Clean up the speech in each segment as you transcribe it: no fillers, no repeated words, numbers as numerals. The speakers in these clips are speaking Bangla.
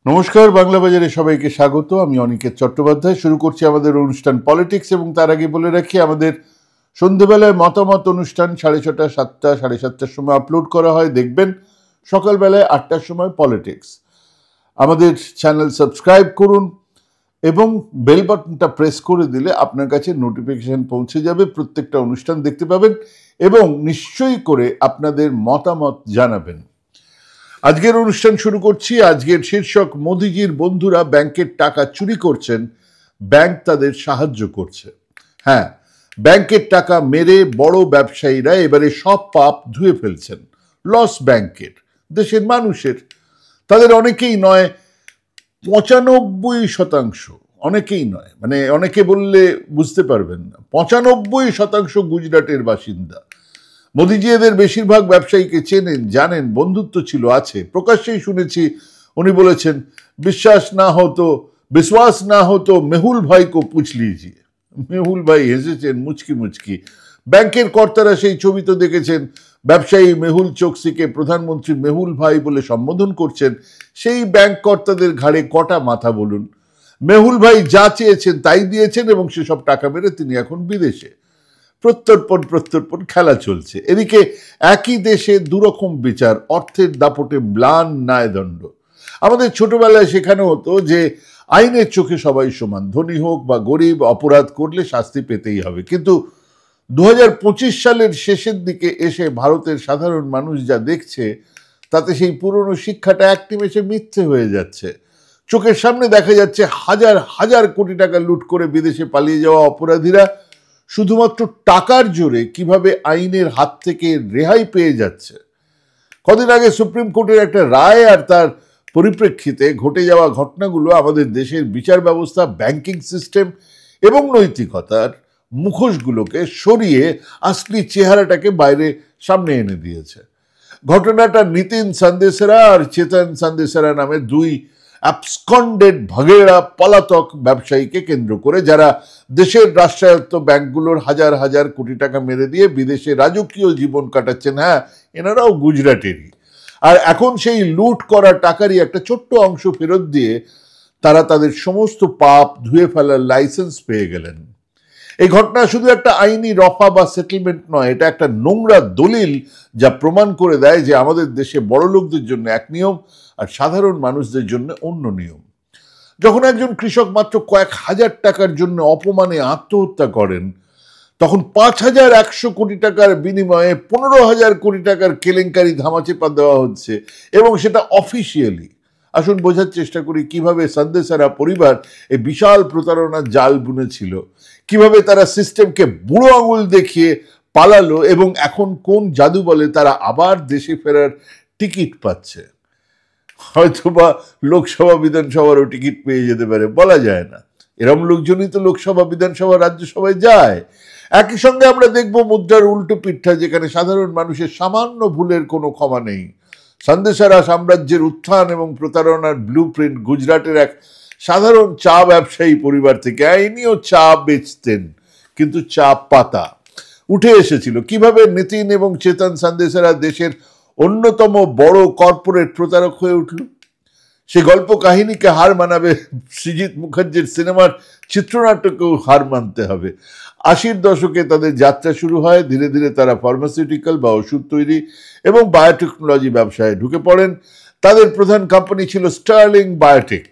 নমস্কার, বাংলা বাজারে সবাইকে স্বাগত। আমি অনিকেত চট্টোপাধ্যায়। শুরু করছি আমাদের অনুষ্ঠান পলিটিক্স, এবং তার আগে বলে রাখি আমাদের সন্ধ্যেবেলায় মতামত অনুষ্ঠান 6:30, 7টা, 7:30টার সময় আপলোড করা হয়, দেখবেন। সকালবেলায় 8টার সময় পলিটিক্স। আমাদের চ্যানেল সাবস্ক্রাইব করুন এবং বেল বাটনটা প্রেস করে দিলে আপনার কাছে নোটিফিকেশন পৌঁছে যাবে, প্রত্যেকটা অনুষ্ঠান দেখতে পাবেন এবং নিশ্চয়ই করে আপনাদের মতামত জানাবেন। আজকের অনুষ্ঠান শুরু করছি। আজকের শীর্ষক: মোদিজির বন্ধুরা ব্যাংকের টাকা চুরি করছেন, ব্যাংক তাদের সাহায্য করছে। হ্যাঁ, ব্যাংকের টাকা মেরে বড় ব্যবসায়ীরা এবারে সব পাপ ধুয়ে ফেলছেন। লস ব্যাংকের, দেশের মানুষের। তাদের অনেকেই নয়, 95%, অনেকেই নয়, মানে অনেকে বললে বুঝতে পারবেন না, 95% গুজরাটের বাসিন্দা। মোদিজি এদের বেশিরভাগ ব্যবসায়ীকে চেনেন, জানেন, বন্ধুত্ব ছিল, আছে। প্রকাশ্যেই শুনেছি উনি বলেছেন, বিশ্বাস না হতো মেহুল ভাই কো পুছ লিজিয়ে। মেহুল ভাই হেসেছেন মুচকি মুচকি। ব্যাংকের কর্তারা সেই ছবি তো দেখেছেন, ব্যবসায়ী মেহুল চোকসিকে প্রধানমন্ত্রী মেহুল ভাই বলে সম্বোধন করছেন। সেই ব্যাংক কর্তাদের ঘাড়ে কটা মাথা বলুন? মেহুল ভাই যা চেয়েছেন তাই দিয়েছেন এবং সেসব টাকা মেরে তিনি এখন বিদেশে। প্রত্যর্পণ খেলা চলছে। এদিকে একই দেশে দুরকম বিচার, অর্থের দাপটে ম্লান ন্যায়দণ্ড। আমাদের ছোটবেলায় শেখানো হতো যে আইনের চোখে সবাই সমান, ধনী হোক বা গরিব, অপরাধ করলে শাস্তি পেতেই হবে। কিন্তু 2025 সালের শেষের দিকে এসে ভারতের সাধারণ মানুষ যা দেখছে, তাতে সেই পুরনো শিক্ষাটা এক নিমেষে মিথ্যে হয়ে যাচ্ছে। চোখের সামনে দেখা যাচ্ছে হাজার হাজার কোটি টাকা লুট করে বিদেশে পালিয়ে যাওয়া অপরাধীরা শুধুমাত্র টাকার জোরে কিভাবে আইনের হাত থেকে রেহাই পেয়ে যাচ্ছে। কদিন আগে সুপ্রিম কোর্টের একটা রায় আর তার পরিপ্রেক্ষিতে ঘটে যাওয়া ঘটনাগুলো আমাদের দেশের বিচার ব্যবস্থা, ব্যাংকিং সিস্টেম এবং নৈতিকতার মুখোশগুলোকে সরিয়ে আসলি চেহারাটাকে বাইরে সামনে এনে দিয়েছে। ঘটনাটা নিতিন সান্দেসরা আর চেতন সান্দেসরা নামে দুই অ্যাবসকন্ডেড ভাগেড়া পলাতক ব্যবসায়ীকে কেন্দ্র করে, যারা দেশের রাষ্ট্রায়ত্ত ব্যাংকগুলোর হাজার হাজার কোটি টাকা মেরে দিয়ে বিদেশে রাজকীয় জীবন কাটাচ্ছেন। হ্যাঁ, এনারাও গুজরাটেরই। আর এখন সেই লুট করা টাকারই একটা ছোট্ট অংশ ফেরত দিয়ে তারা তাদের সমস্ত পাপ ধুয়ে ফেলার লাইসেন্স পেয়ে গেলেন। এই ঘটনা শুধু একটা আইনি রফা বা সেটেলমেন্ট নয়, এটা একটা নোংরা দলিল, যা প্রমাণ করে দেয় যে আমাদের দেশে বড় লোকদের জন্য এক নিয়ম আর সাধারণ মানুষদের জন্য অন্য নিয়ম। যখন একজন কৃষক মাত্র কয়েক হাজার টাকার জন্য অপমানে আত্মহত্যা করেন, তখন 5,100 কোটি টাকার বিনিময়ে 15,000 কোটি টাকার কেলেঙ্কারি ধামাচাপা দেওয়া হচ্ছে, এবং সেটা অফিসিয়ালি। আসুন বোঝার চেষ্টা করি কিভাবে সান্দেসারা পরিবার এই বিশাল প্রতারণার জাল বুনেছিল, কিভাবে তারা সিস্টেমকে বুড়ো আঙুল দেখিয়ে পালালো এবং এখন কোন জাদু বলে তারা আবার দেশে ফেরার টিকিট পাচ্ছে। হয়তোবা লোকসভা বিধানসভারও টিকিট পেয়ে যেতে পারে, বলা যায় না। এরম লোকজনই তো লোকসভা, বিধানসভা, রাজ্যসভায় যায়। একই সঙ্গে আমরা দেখব মুদ্রার উল্টো পিঠটা, যেখানে সাধারণ মানুষের সামান্য ভুলের কোনো ক্ষমা নেই। সান্দেসারা সাম্রাজ্যের উত্থান এবং প্রতারণার ব্লু প্রিন্ট গুজরাটের এক সাধারণ চা ব্যবসায়ী পরিবার থেকে। ইনিও চা বেচতেন, কিন্তু চা পাতা উঠে এসেছিল। কিভাবে নিতিন এবং চেতন সান্দেসারা দেশের অন্যতম বড় কর্পোরেট প্রতারক হয়ে উঠল, সে গল্প কাহিনীকে হার মানাবে সৃজিত মুখার্জির সিনেমার চিত্রনাট্যকেও হার মানতে হবে। 80-র দশকে তাদের যাত্রা শুরু হয়। ধীরে ধীরে তারা ফার্মাসিউটিক্যাল বা ওষুধ তৈরি এবং বায়োটেকনোলজি ব্যবসায় ঢুকে পড়েন। তাদের প্রধান কোম্পানি ছিল স্টার্লিং বায়োটেক।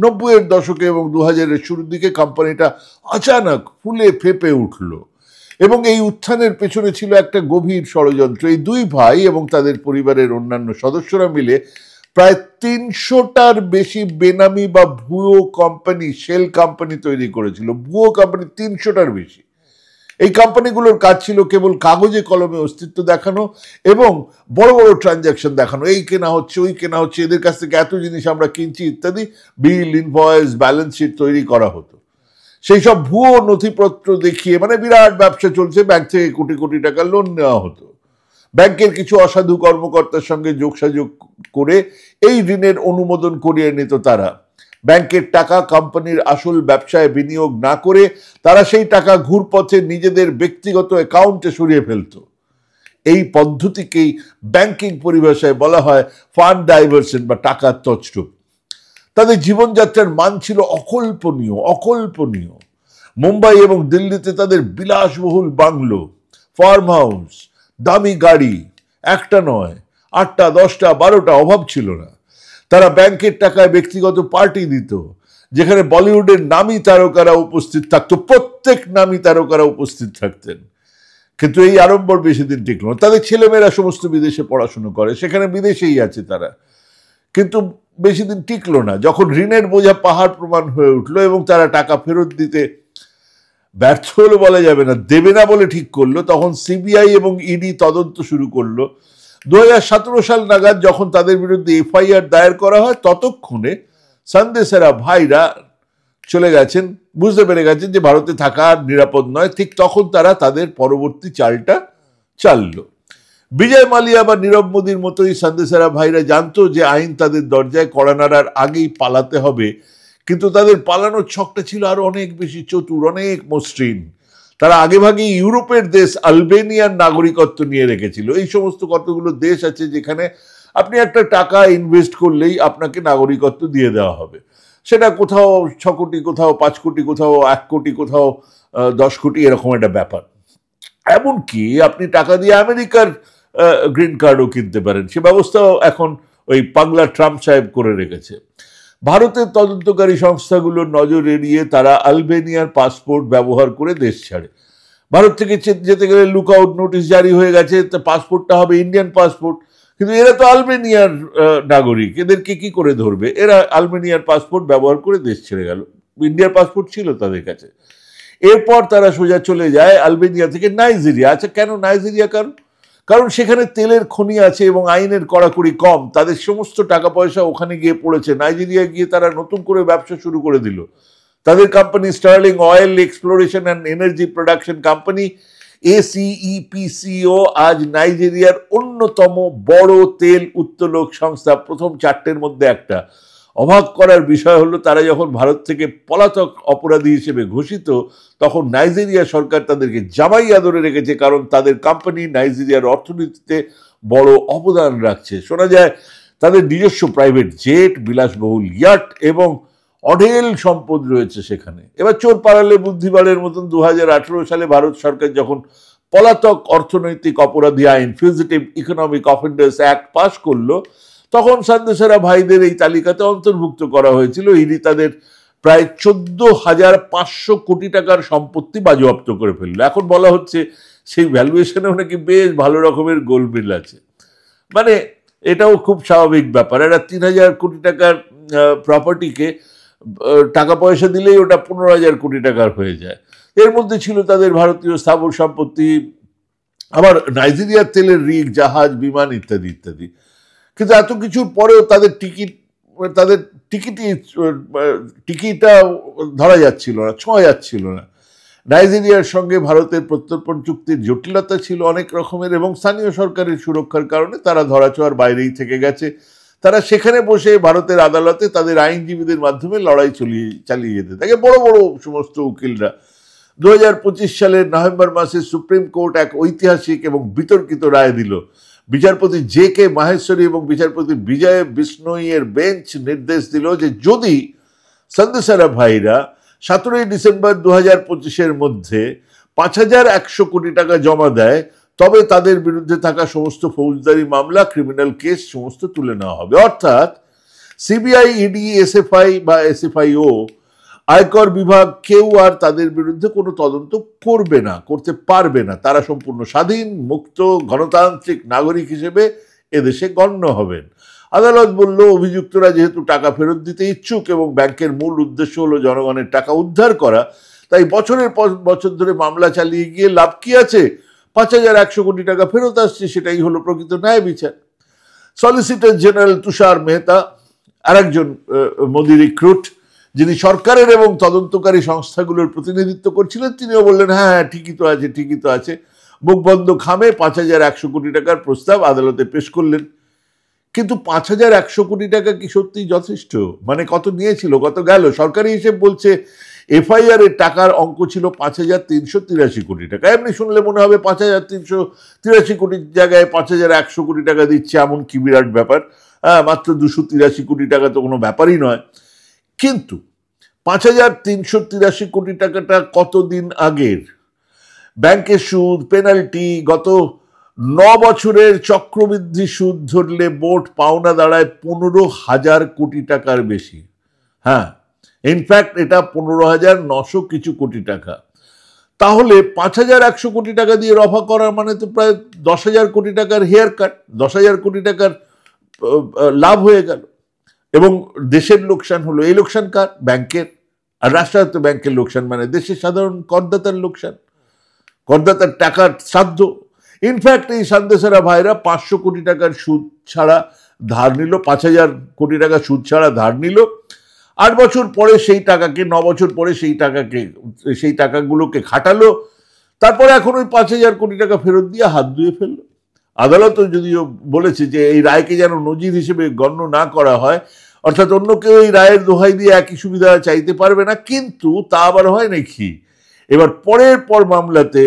90-এর দশকে এবং 2000-এর শুরুর দিকে কোম্পানিটা আচানক ফুলে ফেপে উঠল, এবং এই উত্থানের পেছনে ছিল একটা গভীর ষড়যন্ত্র। এই দুই ভাই এবং তাদের পরিবারের অন্যান্য সদস্যরা মিলে প্রায় 300টার বেশি বেনামি বা ভুয়ো কোম্পানি, শেল কোম্পানি তৈরি করেছিল। ভুয়ো কোম্পানি 300টার বেশি। এই কোম্পানিগুলোর কাজ ছিল কেবল কাগজে কলমে অস্তিত্ব দেখানো এবং বড় বড় ট্রানজাকশন দেখানো, এই কেনা হচ্ছে, ওই কেনা হচ্ছে, এদের কাছ থেকে এত জিনিস আমরা কিনছি ইত্যাদি। বিল, ইনভয়েস, ব্যালেন্স শিট তৈরি করা হতো। সেই সব ভুয়ো নথিপত্র দেখিয়ে, মানে বিরাট ব্যবসা চলছে, ব্যাংক থেকে কোটি কোটি টাকা লোন নেওয়া হতো। ব্যাংকের কিছু অসাধু কর্মকর্তার সঙ্গে যোগসাযোগ করে এই ঋণের অনুমোদন করিয়ে নিত তারা। ব্যাংকের টাকা কোম্পানির আসল ব্যবসায় বিনিয়োগ না করে তারা সেই টাকা ঘুরপথে নিজেদের ব্যক্তিগত অ্যাকাউন্টে সরিয়ে ফেলত। এই পদ্ধতিকেই ব্যাংকিং পরিভাষায় বলা হয় ফান্ড ডাইভার্সন বা টাকার তছরূপ। তাদের জীবনযাত্রার মান ছিল অকল্পনীয় অকল্পনীয়। মুম্বাই এবং দিল্লিতে তাদের বিলাসবহুল বাংলো, ফার্ম হাউস, দামি গাড়ি, একটা নয় 8টা 10টা 12টা, অভাব ছিল না। তারা ব্যাংকের টাকায় ব্যক্তিগত পার্টি দিত, যেখানে বলিউডের নামী তারকারা উপস্থিত থাকতো, প্রত্যেক নামী তারকারা উপস্থিত থাকতেন। কিন্তু এই আড়ম্বর বেশি দিন টিকল না। তাদের ছেলেমেয়েরা সমস্ত বিদেশে পড়াশুনো করে, সেখানে বিদেশেই আছে তারা, কিন্তু বেশি দিন টিকলো না। যখন ঋণের বোঝা পাহাড় প্রমাণ হয়ে উঠলো এবং তারা টাকা ফেরত দিতে ব্যর্থ হলো বলা যাবে না, দেবে না বলে ঠিক করলো, তখন সিবিআই এবং ইডি তদন্ত শুরু করলো। 2017 সাল নাগাদ যখন তাদের বিরুদ্ধে এফআইআর দায়ের করা হয়, ততক্ষণে সন্দেশেরা ভাইরা চলে গেছেন, বুঝতে পেরে গেছেন যে ভারতে থাকা নিরাপদ নয়। ঠিক তখন তারা তাদের পরবর্তী চালটা চাললো। বিজয় মালিয়া বা নীরব মোদীর মতোই সন্দেশেরা ভাইরা জানতো যে আইন তাদের দরজায় কড়া নাড়ার আগেই পালাতে হবে, কিন্তু তাদের পালানোর ছকটা ছিল আরো অনেক বেশি চতুর, অনেক মসৃণ। তারা আগেভাগেই ইউরোপের দেশ আলবেনিয়ার নাগরিকত্ব নিয়ে রেখেছিল। এই সমস্ত কতগুলো দেশ আছে যেখানে আপনি একটা টাকা ইনভেস্ট করলেই আপনাকে নাগরিকত্ব দিয়ে দেওয়া হবে। সেটা কোথাও 6 কোটি, কোথাও 5 কোটি, কোথাও 1 কোটি, কোথাও 10 কোটি, এরকম একটা ব্যাপার। এমনকি আপনি টাকা দিয়ে আমেরিকার গ্রিন কার্ডও কিনতে পারেন। সে ব্যবস্থাও এখন ওই পাগলা ট্রাম্প সাহেব করে রেখেছে। ভারতের তদন্তকারী সংস্থাগুলোর নজর এড়িয়ে তারা আলবেনিয়ার পাসপোর্ট ব্যবহার করে দেশ ছাড়ে। ভারত থেকে যেতে গেলে লুকআউট নোটিশ জারি হয়ে গেছে, পাসপোর্টটা হবে ইন্ডিয়ান পাসপোর্ট, কিন্তু এরা তো আলবেনিয়ার নাগরিক, এদেরকে কি করে ধরবে? এরা আলবেনিয়ার পাসপোর্ট ব্যবহার করে দেশ ছেড়ে গেল, ইন্ডিয়ার পাসপোর্ট ছিল তাদের কাছে। এরপর তারা সোজা চলে যায় আলবেনিয়া থেকে নাইজেরিয়া। আচ্ছা, কেন নাইজেরিয়া? কারণ সেখানে তেলের খনি আছে এবং আইনের কড়াকড়ি কম। তাদের সমস্ত টাকা পয়সা ওখানে গিয়ে পড়েছে। নাইজেরিয়া গিয়ে তারা নতুন করে ব্যবসা শুরু করে দিল। তাদের company Sterling Oil Exploration and Energy Production Company ACEPCO আজ নাইজেরিয়ার অন্যতম বড় তেল উত্তোলক সংস্থা, প্রথম 4টের মধ্যে একটা। অবাক করার বিষয় হলো, তারা যখন ভারত থেকে পলাতক অপরাধী হিসেবে ঘোষিত, তখন নাইজেরিয়া সরকার তাদেরকে জামাই আদরে রেখেছে, কারণ তাদের কোম্পানি নাইজেরিয়ার অর্থনীতিতে বড় অবদান রাখছে। শোনা যায় তাদের নিজস্ব প্রাইভেট জেট, বিলাসবহুল ইয়াট এবং অঢেল সম্পদ রয়েছে সেখানে। এবার চোর পালালে বুদ্ধিবাড়ের মতন 2018 সালে ভারত সরকার যখন পলাতক অর্থনৈতিক অপরাধী আইন, ফিউজিটিভ ইকোনমিক অফেন্ডার্স অ্যাক্ট পাশ করলো, তখন সন্দেশেরা ভাইদের এই তালিকাতে অন্তর্ভুক্ত করা হয়েছিল। ইডি তাদের প্রায় 14,500 কোটি টাকার সম্পত্তি বাজেয়াপ্ত করে ফেললো। এখন বলা হচ্ছে সেই ভ্যালুয়েশনেও নাকি বেশ ভালো রকমের গোলমিল আছে। মানে এটাও খুব স্বাভাবিক ব্যাপার। এরা 3,000 কোটি টাকার প্রপার্টিকে টাকা পয়সা দিলেই ওটা 15,000 কোটি টাকার হয়ে যায়। এর মধ্যে ছিল তাদের ভারতীয় স্থাবর সম্পত্তি, আবার নাইজেরিয়ার তেলের রিগ, জাহাজ, বিমান ইত্যাদি ইত্যাদি। কিন্তু এত কিছুর পরেও তাদের টিকিটটা ধরা যাচ্ছিল না, ছোঁয়া যাচ্ছিল না। নাইজেরিয়ার সঙ্গে ভারতের প্রত্যর্পণ চুক্তির জটিলতা ছিল অনেক রকমের, এবং স্থানীয় সরকারের সুরক্ষার কারণে তারা ধরাছোঁয়ার বাইরেই থেকে গেছে। তারা সেখানে বসে ভারতের আদালতে তাদের আইনজীবীদের মাধ্যমে লড়াই চালিয়ে যেতে থাকে, বড় বড় সমস্ত উকিলরা। 2025 সালের নভেম্বর মাসে সুপ্রিম কোর্ট এক ঐতিহাসিক এবং বিতর্কিত রায় দিল। বিচারপতি JK মাহেশ্বরী এবং বিচারপতি বিজয় বিষ্ণোইয়ের বেঞ্চ নির্দেশ দিল যে যদি সন্দেশেরা ভাইরা 17 ডিসেম্বর 2025-এর মধ্যে 5,100 কোটি টাকা জমা দেয়, তবে তাদের বিরুদ্ধে থাকা সমস্ত ফৌজদারি মামলা, ক্রিমিনাল কেস সমস্ত তুলে নেওয়া হবে। অর্থাৎ সিবিআই, ইডি, SFI বা SFIO, আয়কর বিভাগ কেউ আর তাদের বিরুদ্ধে কোনো তদন্ত করবে না, করতে পারবে না। তারা সম্পূর্ণ স্বাধীন, মুক্ত, গণতান্ত্রিক নাগরিক হিসেবে এদেশে গণ্য হবেন। আদালত বলল, অভিযুক্তরা যেহেতু টাকা ফেরত দিতে ইচ্ছুক এবং ব্যাংকের মূল উদ্দেশ্য হলো জনগণের টাকা উদ্ধার করা, তাই বছরের পর বছর ধরে মামলা চালিয়ে গিয়ে লাভ কি আছে? 5,100 কোটি টাকা ফেরত আসছে, সেটাই হলো প্রকৃত ন্যায় বিচার। সলিসিটর জেনারেল তুষার মেহতা, আরেকজন মোদি রিক্রুট, যিনি সরকারের এবং তদন্তকারী সংস্থাগুলোর প্রতিনিধিত্ব করছিলেন, তিনিও বললেন হ্যাঁ ঠিকই তো আছে, ঠিকই তো আছে। মুখ বন্ধ খামে 5,100 কোটি টাকার প্রস্তাব আদালতে পেশ করলেন। কিন্তু 5,100 কোটি টাকা কি সত্যি যথেষ্ট? মানে কত নিয়েছিল, কত গেল? সরকারি হিসেব বলছে FIR এর টাকার অঙ্ক ছিল 5,383 কোটি টাকা। এমনি শুনলে মনে হবে 5,383 কোটির জায়গায় 5,100 কোটি টাকা দিচ্ছে, এমন কি বিরাট ব্যাপার? মাত্র 283 কোটি টাকা তো কোনো ব্যাপারই নয়। কিন্তু 5,383 কোটি টাকাটা কতদিন আগের? ব্যাংকের সুদ, পেনাল্টি, গত 9 বছরের চক্রবৃদ্ধি সুদ ধরলে মোট পাওনা দাঁড়ায় 15,000 কোটি টাকার বেশি। হ্যাঁ, ইনফ্যাক্ট এটা 15,900 কিছু কোটি টাকা। তাহলে 5,100 কোটি টাকা দিয়ে রফা করার মানে তো প্রায় 10,000 কোটি টাকার হেয়ার কাট, 10,000 কোটি টাকার লাভ হয়ে গেল এবং দেশের লোকসান হলো। এই লোকসান কার? ব্যাংকের। আর রাষ্ট্রায়ত্ত ব্যাংকের লোকসান মানে দেশের সাধারণ করদাতার লোকসান, করদাতার টাকার শ্রাদ্ধ। ইনফ্যাক্ট এই সান্দেসারা ভাইরা 500 কোটি টাকার সুদ ছাড়া ধার নিল, 5,000 কোটি টাকা সুদ ছাড়া ধার নিল। 8 বছর পরে সেই টাকাকে, 9 বছর পরে সেই টাকাগুলোকে খাটালো, তারপরে এখন ওই 5,000 কোটি টাকা ফেরত দিয়ে হাত ধুয়ে ফেললো। আদালতও যদিও বলেছে যে এই রায়কে যেন নজির হিসেবে গণ্য না করা হয়, অর্থাৎ অন্য কেউ এই রায়ের দোহাই দিয়ে একই সুবিধা চাইতে পারবে না। কিন্তু তা আবার হয় নাকি? এবার পরের পর মামলাতে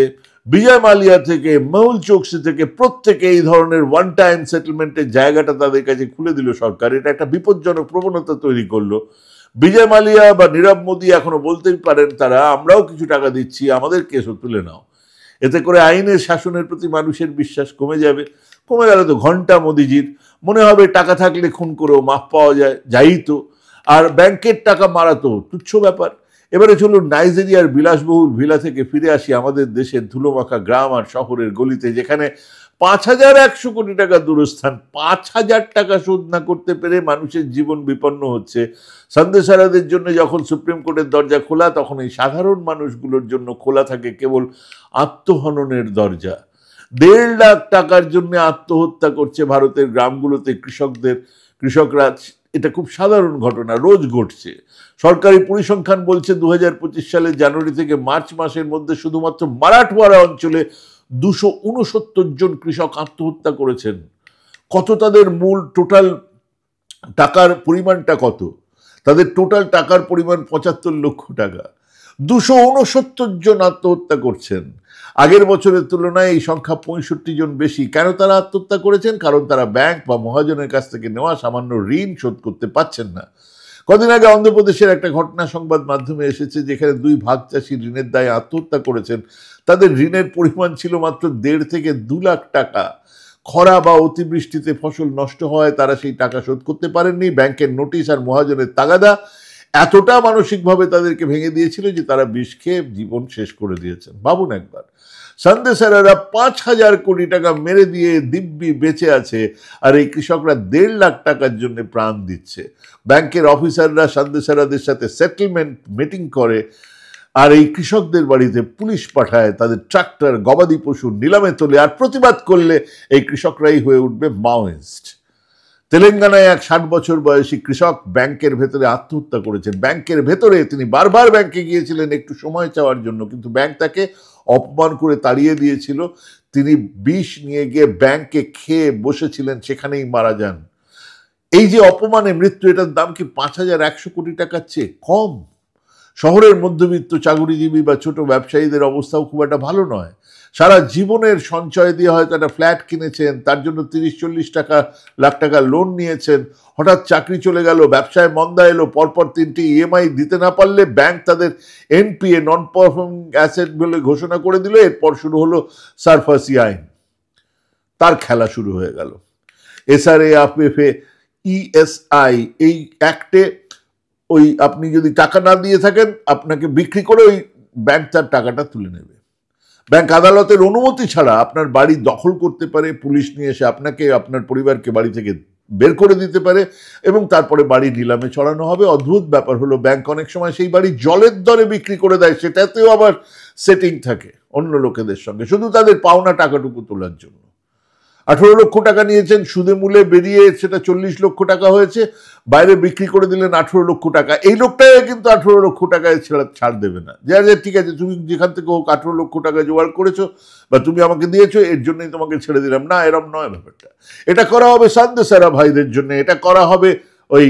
বিজয় মালিয়া থেকে, মেহুল চোকসি থেকে প্রত্যেকে এই ধরনের ওয়ান টাইম সেটেলমেন্টের জায়গাটা তাদের কাছে খুলে দিল সরকার। এটা একটা বিপজ্জনক প্রবণতা তৈরি করলো। বিজয় মালিয়া বা নীরব মোদী এখনো বলতেই পারেন তারা, আমরাও কিছু টাকা দিচ্ছি, আমাদের কেসও তুলে নাও। এতে করে আইনের শাসনের প্রতি মানুষের বিশ্বাস কমে যাবে। কমে গেলে তো ঘন্টা মোদিজির, মনে হবে টাকা থাকলে খুন করেও মাফ পাওয়া যায়, যাই তো। আর ব্যাংকের টাকা মারা তো তুচ্ছ ব্যাপার। এবারে চলুন নাইজেরিয়ার বিলাসবহুল ভিলা থেকে ফিরে আসি আমাদের দেশের ধুলোমাখা গ্রাম আর শহরের গলিতে, যেখানে 5,100 কোটি টাকা দূরস্থান, 5,000 টাকা শোধ না করতে পেরে মানুষের জীবন বিপন্ন হচ্ছে। সন্দেশারাদের জন্য যখন সুপ্রিম কোর্টের দরজা খোলা, তখন এই সাধারণ মানুষগুলোর জন্য খোলা থাকে কেবল আত্মহননের দরজা। 1.5 লাখ টাকার জন্য আত্মহত্যা করছে ভারতের গ্রামগুলোতে কৃষকরা। এটা খুব সাধারণ ঘটনা, রোজ ঘটছে। সরকারি পরিসংখ্যান বলছে 2025 সালের জানুয়ারি থেকে মার্চ মাসের মধ্যে শুধুমাত্র মারাঠওয়াড়া অঞ্চলে 269 জন কৃষক আত্মহত্যা করেছেন। কত তাদের মূল টোটাল টাকার পরিমাণটা কত? তাদের টোটাল টাকার পরিমাণ 75 লক্ষ টাকা। 269 জন আত্মহত্যা করছেন। আগের বছরের তুলনায় এই সংখ্যা 65 জন বেশি। কেন তারা আত্মহত্যা করেছেন? কারণ তারা ব্যাংক বা মহাজনের কাছ থেকে নেওয়া সামান্য ঋণ শোধ করতে পারছেন না। কদিন আগে অন্ধ্রপ্রদেশের একটা ঘটনা সংবাদ মাধ্যমে এসেছে, যেখানে 2 ভাগ চাষি ঋণের দায়ে আত্মহত্যা করেছেন। তাদের ঋণের পরিমাণ ছিল মাত্র 1.5 থেকে 2 লাখ টাকা। খরা বা অতিবৃষ্টিতে ফসল নষ্ট হওয়ায় তারা সেই টাকা শোধ করতে পারেননি। ব্যাংকের নোটিশ আর মহাজনের তাগাদা এতটা মানসিকভাবে তাদেরকে ভেঙে দিয়েছিল যে তারা বিষ খেয়ে জীবন শেষ করে দিয়েছেন। ভাবুন একবার, সন্দেশারারা 5,000 কোটি টাকা মেরে দিয়ে দিব্যি বেঁচে আছে, আর এই কৃষকরা 1.5 লাখ টাকার জন্য প্রাণ দিচ্ছে। ব্যাংকের অফিসাররা সন্দেশারাদের সাথে সেটেলমেন্ট মিটিং করে, আর এই কৃষকদের বাড়িতে পুলিশ পাঠায়, তাদের ট্রাক্টর, গবাদি পশু নিলামে তোলে, আর প্রতিবাদ করলে এই কৃষকরাই হয়ে উঠবে মাওয়িস্ট। তেলেঙ্গানায় এক 60 বছর বয়সী কৃষক ব্যাংকের ভেতরে আত্মহত্যা করেছেন। ব্যাংকের ভেতরে তিনি বারবার ব্যাংকে গিয়েছিলেন একটু সময় চাওয়ার জন্য, কিন্তু ব্যাংক তাকে অপমান করে তাড়িয়ে দিয়েছিল। তিনি বিষ নিয়ে গিয়ে ব্যাংকে খেয়ে বসেছিলেন, সেখানেই মারা যান। এই যে অপমানে মৃত্যু, এটার দাম কি 5,100 কোটি টাকার চেয়ে কম? শহরের মধ্যবিত্ত চাকুরিজীবী বা ছোট ব্যবসায়ীদের অবস্থাও খুব একটা ভালো নয়। সারা জীবনের সঞ্চয় দিয়ে হয়তো একটা ফ্ল্যাট কিনেছেন, তার জন্য 30-40 লাখ টাকা লোন নিয়েছেন। হঠাৎ চাকরি চলে গেল, ব্যবসায় মন্দা এলো, পরপর 3টি EMI দিতে না পারলে ব্যাংক তাদের NPA, নন পারফর্মিং অ্যাসেট বলে ঘোষণা করে দিল। এরপর শুরু হলো সারফাসি আইন, তার খেলা শুরু হয়ে গেল। SRA, AFA, ESI এই অ্যাক্টে ওই আপনি যদি টাকা না দিয়ে থাকেন, আপনাকে বিক্রি করে ওই ব্যাংক তার টাকাটা তুলে নেবে। ব্যাংক আদালতের অনুমতি ছাড়া আপনার বাড়ি দখল করতে পারে, পুলিশ নিয়ে এসে আপনাকে, আপনার পরিবারকে বাড়ি থেকে বের করে দিতে পারে, এবং তারপরে বাড়ি নিলামে চড়ানো হবে। অদ্ভুত ব্যাপার হলো, ব্যাংক অনেক সময় সেই বাড়ি জলের দরে বিক্রি করে দেয়, সেটাতেও আবার সেটিং থাকে অন্য লোকেদের সঙ্গে, শুধু তাদের পাওনা টাকাটুকু তোলার জন্য। 18 লক্ষ টাকা নিয়েছেন, সুদে মূলে বেরিয়ে সেটা 40 লক্ষ টাকা হয়েছে, বাইরে বিক্রি করে দিলেন 18 লক্ষ টাকা। এই লোকটাই কিন্তু 18 লক্ষ টাকায় ছাড় দেবে না, যে ঠিক আছে তুমি যেখান থেকে হোক 18 লক্ষ টাকা জোগাড় করেছো বা তুমি আমাকে দিয়েছো, এর জন্যই তোমাকে ছেড়ে দিলাম। না, এরম নয় ব্যাপারটা। এটা করা হবে সন্দেশারা ভাইদের জন্য, এটা করা হবে ওই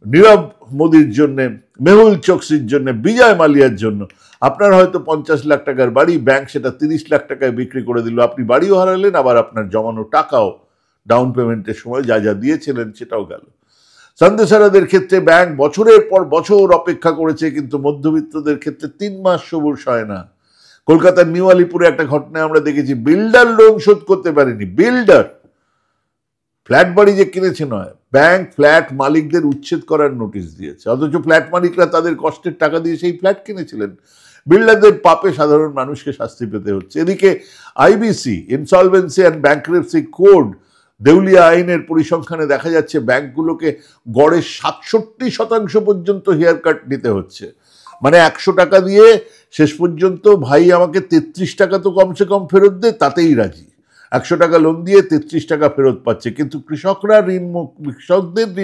নীরব মোদীর জন্যে, মেহুল চোকসির জন্য, বিজয় মালিয়ার জন্য। আপনার হয়তো 50 লাখ টাকার বাড়ি, ব্যাংক সেটা 30 লাখ টাকায় বিক্রি করে দিল, আপনি বাড়িও হারালেন, আবার আপনার জমানো টাকাও, ডাউন পেমেন্টের সময় যা যা দিয়েছিলেন সেটাও গেল। সন্দেশারাদের ক্ষেত্রে ব্যাংক বছরের পর বছর অপেক্ষা করেছে, কিন্তু মধ্যবিত্তদের ক্ষেত্রে 3 মাস সবুর হয় না। কলকাতার নিউ আলিপুরে একটা ঘটনায় আমরা দেখেছি, বিল্ডার লোন শোধ করতে পারেনি। বিল্ডার ফ্ল্যাট বাড়ি যে কিনেছে নয়, ব্যাংক ফ্ল্যাট মালিকদের উচ্ছেদ করার নোটিশ দিয়েছে, অথচ ফ্ল্যাট মালিকরা তাদের কষ্টের টাকা দিয়ে সেই ফ্ল্যাট কিনেছিলেন। বিল্ডারদের পাপে সাধারণ মানুষকে শাস্তি পেতে হচ্ছে। এদিকে IBC, insolvency and bankruptcy code, দেউলিয়া আইনের পরিসংখ্যানে দেখা যাচ্ছে ব্যাংকগুলোকে গড়ে 67% পর্যন্ত হেয়ার কাট নিতে হচ্ছে। মানে 100 টাকা দিয়ে শেষ পর্যন্ত ভাই আমাকে 33 টাকা তো কমসে কম ফেরত দে, তাতেই রাজি। 100 টাকা লোন দিয়ে 33 টাকা ফেরত পাচ্ছে। কিন্তু কৃষকদের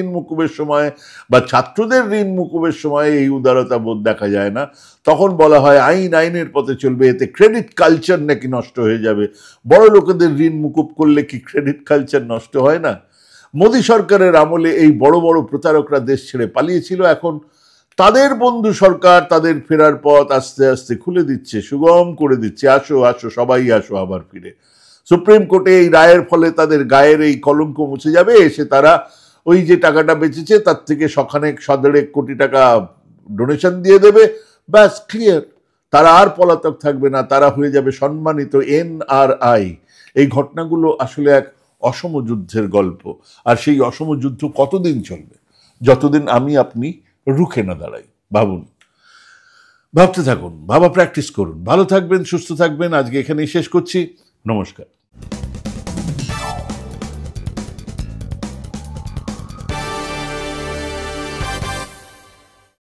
ঋণ মুকুবের সময় বা ছাত্রদের ঋণ মুকুবের সময় এই উদারতা বোধ দেখা যায় না। তখন বলা হয় আইনের পথে চলবে, এতে ক্রেডিট কালচার নাকি নষ্ট হয়ে যাবে। বড় লোকেদের ঋণ মুকুব করলে কি ক্রেডিট কালচার নষ্ট হয় না? মোদী সরকারের আমলে এই বড় বড় প্রতারকরা দেশ ছেড়ে পালিয়েছিল, এখন তাদের বন্ধু সরকার তাদের ফেরার পথ আস্তে আস্তে খুলে দিচ্ছে, সুগম করে দিচ্ছে। আসো আসো সবাই আসো আবার ফিরে। সুপ্রিম কোর্টে এই রায়ের ফলে তাদের গায়ের এই কলঙ্ক মুছে যাবে। এসে তারা ওই যে টাকাটা বেঁচেছে তার থেকে 1.5 কোটি টাকা ডোনেশন দিয়ে দেবে, ব্যাস ক্লিয়ার। তারা আর পলাতক থাকবে না, তারা হয়ে যাবে সম্মানিত NRI। এই ঘটনাগুলো আসলে এক অসম যুদ্ধের গল্প। আর সেই অসম যুদ্ধ কতদিন চলবে? যতদিন আমি আপনি রুখে না দাঁড়াই। ভাবুন, ভাবতে থাকুন, ভাবা প্র্যাকটিস করুন। ভালো থাকবেন, সুস্থ থাকবেন। আজকে এখানেই শেষ করছি। নমস্কার।